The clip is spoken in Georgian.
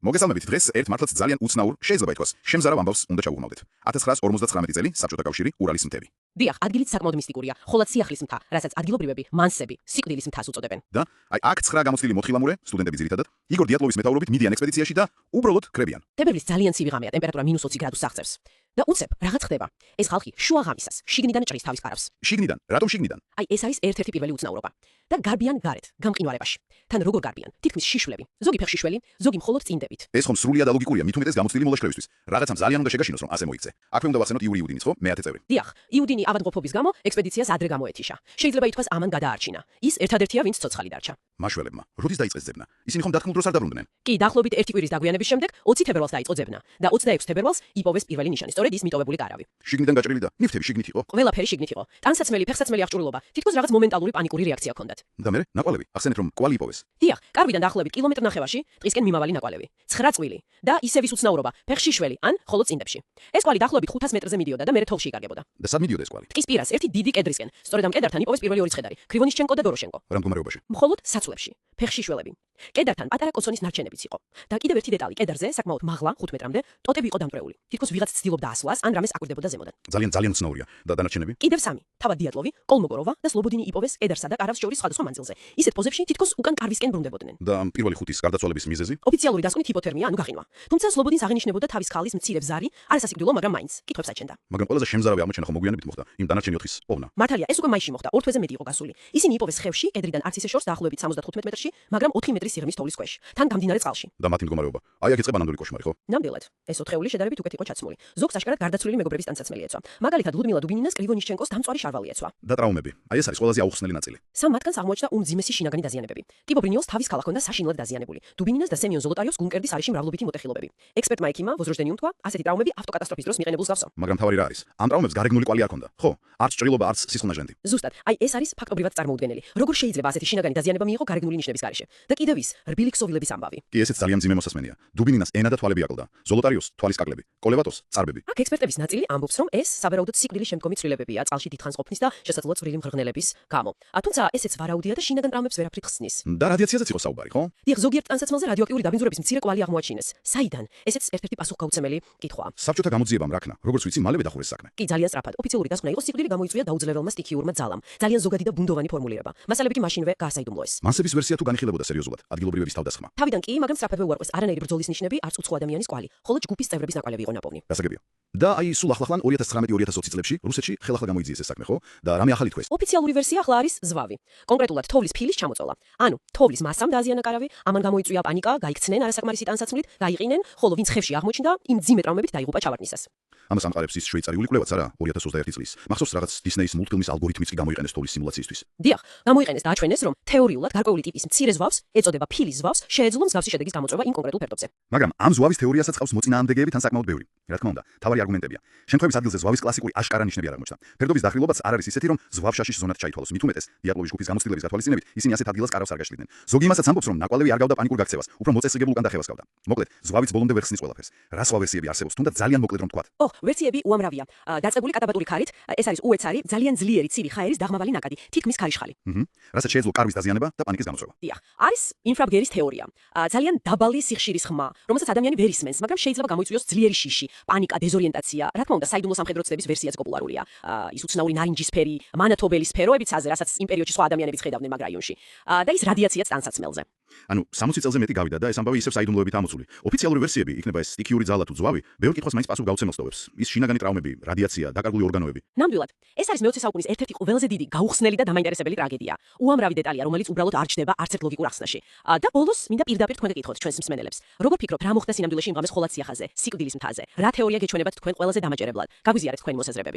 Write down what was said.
მოგესალმებით, დღეს ერთ მართლაც ძალიან უცნაურ, შეიძლება ითქვას, შემზარავ ამბავს უნდა ჩავუღმავდეთ. 1959 წელი საბჭოთა კავშირი ურალის მთები. დიახ, ადგილით საკმაოდ მისტიკურია, ხოლო სიახლის მთა, რასაც ადგილობრივები მანსები, სიკვდილის მთას უწოდებენ. და აი აქ 9 გამოცდილი მოთხილამურე, სტუდენტები ძირითადად, იგორ დიატლოვის მეთაურობით მიდიან ექსპედიციაში და უბრალოდ კრებიან. თებერვლის ძალიან ცივი ღამეა, ტემპერატურა -20 გრადუსს აღწევს. და უცებ რაღაც ხდება. ეს ხალხი შუა ღამისას, შიგნიდან ჭრის თავის კარავს. შიგნიდან, რატომ შიგნიდან? აი ეს არის ერთ-ერთი პირველი უცნაურობა. და გარბიან გარეთ, გამყინვარებაში. თან როგორ გარბიან? თითქმის შიშვლები, ზოგი ფეხშიშველი, ზოგი მხოლოდ წინდებით. ეს ხომ სრულიად ალოგიკურია, მით უმეტეს გამოცდილი მოლაშქრებისთვის. რაღაცამ ძალიან უნდა შეგაშინოს, რომ ასე მოიქცე. აქვე უნდა ვახსენოთ იური იუდინის, ხო? მე-10 წევრი. დიახ, იუდინი ავადმყოფობის გამო ექსპედიციას ადრე გამოეთიშა. შეიძლება ითქვას ამან გადაარჩინა. ის ერთადერთია, ვინც ცოცხალი დარჩა. მაშველებმა, როდის დაიწყეს ძებნა? ისინი ხომ დათქმულ დროს არ დაბრუნდნენ? კი, დაახლოებით 1 კვირის დაგვიანების შემდეგ 20 თებერვალს დაიწყო ძებნა და 26 თებერვალს იპოვეს პირველი ნიშანი, სწორედ ის მიტოვებული კარავი. შიგნიდან გაჭრილი და ნივთები შიგნით იყო. ყველაფერი შიგნით იყო. ტანსაცმელი, ფეხსაცმელი აღჭურვილობა, თითქოს რაღაც მომენტალური პანიკური რეაქცია ჰქონდათ. და მე ნაკვალევი, ახსენეთ რომ კვალი იპოვეს. დიახ, კარვიდან დაახლოებით კილომეტრ ნახევარში ტყისკენ მიმავალი ნაკვალევი. 9 წვილი და ისევ ის უცნაურობა, ფეხშიშველი ან ხოლო წინდებში. ეს კვალი დაახლოებით 500 მეტრზე მიდიოდა და მერე თოვლში იკარგებოდა. და სად მიდიოდა ეს კვალი? ტყის პირას ერთი დიდი კედრისკენ, სწორედ ამ კედართან იპოვეს პირველი ორი ცხედარი, ქრივონიშჩენკო და დოროშენკო. რა მდგომარეობაში? მხოლოდ საცვლებში, ფეხშიშველები. კედართან პატარა კოცონის ნარჩენებიც იყო. და კიდევ ერთი დეტალი, კედარზე საკმაოდ მაღლა, 5 მეტრამდე, ტოტები იყო დამტვრეული. თითქოს ვიღაც ცდილობდა ასვლას ან რამეს აკვირდებოდა ზემოდან. ძალიან უცნაურია. და დანარჩენები? კიდევ 3. თავად დიატლოვი, კოლმოგოროვა და სლობოდინი იპოვეს კედარსა და კარავს შორის სხვადასხვა მანძილზე. ისეთ პოზებში თითქოს უკან კარვისკენ ბრუნდებოდნენ. და პირველი ხუთის გარდაცვალების მიზეზი? ოფიციალური დასკვნით ჰიპოთერმია, ანუ გაყინვა. თუმცა სლობოდინს აღინიშნებოდა თავის ხალის მცირე ზარი, არასასიკვდილო, მაგრამ მაინც კითხვებს აჩენდა. მაგრამ ყველაზე შემზარავი აღმოჩენა ხომ მოგვიანებით მოხდა იმ დანარჩენი 4-ის პოვნა. მართალია, ეს უკვე მაისში მოხდა, 2 თვეზე მეტი იყო გასული. ისინი იპოვეს ხევში, კედრიდან არც ისე შორს დაახლოებით 75 მეტრში, მაგრამ 4 მეტრის სიღრმის თოვლის ქვეშ, თან გამდინარე წყალში. და მათი მდგომარეობა. აი აქ იწყება ნამდვილი კოშმარი, ხო? ნამდვილად, ეს ოთხეული შედარებით უკეთ იყო ჩაცმული. ზოგს აშკარად გარდაცვლილი მეგობრების ტანსაცმელი ეცვა. მაგალითად, ლუდმილა დუბინინას კრივონიშჩენკოს დამწვარი შარვალი ეცვა. და ტრავმები. აი ეს არის ყველაზე აუხსნელი ნაწილი. სამ მათგანს აღმოაჩნდა უმძიმესი შინაგანი დაზიანებები. ტიპო ბრინიოს თავის ქალა ჰქონდა საშინლად დაზიანებული. დუბინინას და სემიონ ზოლოტარიოს გუნკერდის არეში მრავლობითი მოტეხილობები. ექსპერტმა ექიმმა ვოზროჟდენი უთქვა, ასეთი ტრავმები ავტოკატასტროფის დროს მიყენებულს გავს. მაგრამ თავარი რა არის? ამ ტრავმებს გარეგნული კვალი არ ქონდა, ხო? არც ჭრილობა, არც სისხლნაჟლენდი. ზუსტად, აი ეს არის ფაქტობრივად წარმოუდგენელი. როგორ შეიძლება ასეთი შინაგანი დაზიანება მიიღო გარეგნული ნიშნების გარეშე? და კიდევ ის რბილი ქსოვილების ამბავი. კი, ესეც ძალიან მძიმე მოსასმენია. დუბინინას ენა და თვალები აკლდა. ზოლოტარიოს თვალის კაკლები, კოლევატოს წარბები. აქ ექსპერტების ნაწილი ამბობს, რომ ეს საბერაუდოდ სიკვდილის შემდგომი ცვლილებებია წყალში დიდხანს ყოფნის და შესაძლოა წვრილი მღრღნელების გამო. თუმცა ესეც ვარაუდია და შინაგან ტრავმებს ვერაფრით ხსნის. და რადიაციაზეც იყო საუბარი, ხო? დიახ, ზოგიერთ ტანსაცმელზე რადიოაქტიური დაბინძურების მცირე კვალი აღმოაჩინეს. საიდან? ესეც ერთ-ერთი პასუხგაუცემელი კითხვაა. საბჭოთა გამოძიებამ რა ქნა? როგორც ვიცი, მალევე დახურეს საქმე. კი, ძალიან სწრაფად. ოფიციალური დასკვნა იყო სიკვდილი გამოიწვია დაუძლებელმა სტიქიურმა ძალამ. ძალიან ზოგადი და ბუნდოვანი ფორმულირება. მასალები კი მაშინვე გაასაიდუმლო ეს. მასების ვერსია თუ განიხილებოდა სერიოზულად, ადგილობრივების თავდასხმა. თავიდან კი, მაგრამ სწრაფად უარყვეს არანაირი ბრძოლის ნიშნები, არც უცხო ადამიანის კვალი, ხოლო ჯგუფის წევრების ნაკვალევი იყო ნაპოვნი. გასაგებია. და აი სულ ახლახლან 2019-2020 წლებში რუსეთში ხელახლა გამოიძიეს ეს საქმე, ხო? და რამე ახალი თქვეს? ოფიციალური ვერსია ახლა არის ზვავი. კონკრეტულად თოვლის ფილის ჩამოწოლა. ანუ თოვლის მასამ დააზიანა კარავი, ამან გამოიწვია პანიკა, გაიქცნენ არასაკმარისი ტანსაცმლით, გაიყინენ, ხოლო ვინც ხევში აღმოჩნდა, იმ ძიმე ტრავმებით დაიღუპა ჩავარდნისას. ამას ამყარებს ის შვეიცარიული კვლევაც არა 2021 წლის. მახსოვს რაღაც დისნეის მულტფილმის ალგორითმიც კი გამოიყენეს თოვლის სიმულაციისთვის. დიახ, გამოიყენეს და აჩვენეს, რომ თეორიულად გარკვეული ტიპის მცირე ზვავს, ეწოდება ფილის ზვავს, შეეძლო მსგავსი შედეგის გამოწვევა იმ კონკრეტულ ფერდობზე. მაგრამ ამ ზვავის თეორიასაც ყავს მოწინააღმდეგეები თან საკმაოდ ბევრი. რა თქმა უნდა, თავარი არგუმენტებია. შემთხვევის ადგილზე ზვავის კლასიკური აშკარა ნიშნები არ აღმოჩნდა. ფერდობის დახრილობაც არ არის ისეთი, რომ ზვავშაშის ზონად ჩაითვალოს. მით უმეტეს, დიატლოვის ჯგუფის გამოცდილების გათვალისწინებით, ისინი ასეთ ადგილას კარავს არ გაშლიდნენ. ზოგი იმასაც ამბობს, რომ ნაკვალევი არ გავდა პანიკურ გაქცევას, უფრო მოწესრიგებულ უკან დახევას გავდა. მოკლედ, ზვავიც ბოლომდე ვერ ხსნის ყველაფერს. რა სხვა ვერსიები არსებობს, თუნდაც ძალიან მოკლედ რომ თქვათ. ვერსიები უამრავია. დაწებული კატაბატური ქარით, ეს არის უეცარი, ძალიან ძლიერი ცივი ხაერის დაღმავალი ნაკადი, თითქმის ქარიშხალი. რასაც შეეძლო კარვის დაზიანება და პანიკის გამოწვევა. დიახ, არის ინფრაბგერის თეორია. ძალიან დაბალი სიხშირის ხმა, რომელსაც ადამიანი ვერ ისმენს, მაგრამ შეიძლება გამოიწვიოს ძლიერი შიში, პანიკა, დეზორიენტაცია. რა თქმა უნდა, საიდუმლო სამხედრო ცდების ვერსიაც პოპულარულია. ის უცნაური ნარინჯისფერი, მანათობელი სფეროებიც აზე, რასაც იმ პერიოდში სხვა ადამიანებიც ხედავდნენ მაგ რაიონში. და ის რადიაციაც ტანსაცმელზე. ანუ 60 წელზე მეტი გავიდა და ეს ამბავი ისევ საიდუმლოებით ამოწული. ოფიციალური ვერსიები, იქნება ეს სტიქიური ძალა თუ ზვავი, ბევრ კითხვას მაინც პასუხგაუცემელს ტოვებს. ის შინაგანი ტრავმები, რადიაცია, დაკარგული ორგანოები. ნამდვილად, ეს არის მე-20 საუკუნის ერთ-ერთი ყველაზე დიდი, გაუხსნელი და დამაინტერესებელი ტრაგედია. უამრავი დეტალია, რომელიც უბრალოდ არ ჩნდება არც ერთ ლოგიკურ ახსნაში. და ბოლოს მინდა პირდაპირ თქვენ გეკითხოთ ჩვენს მსმენელებს. როგორ ფიქრობთ, რა მოხდა სინამდვილეში იმ ღამეს ხოლად სიახაზე, სიკვდილის მთაზე? რა თეორია გეჩვენებათ თქვენ ყველაზე დამაჯერებლად? გაგვიზიარეთ თქვენი მოსაზრებები.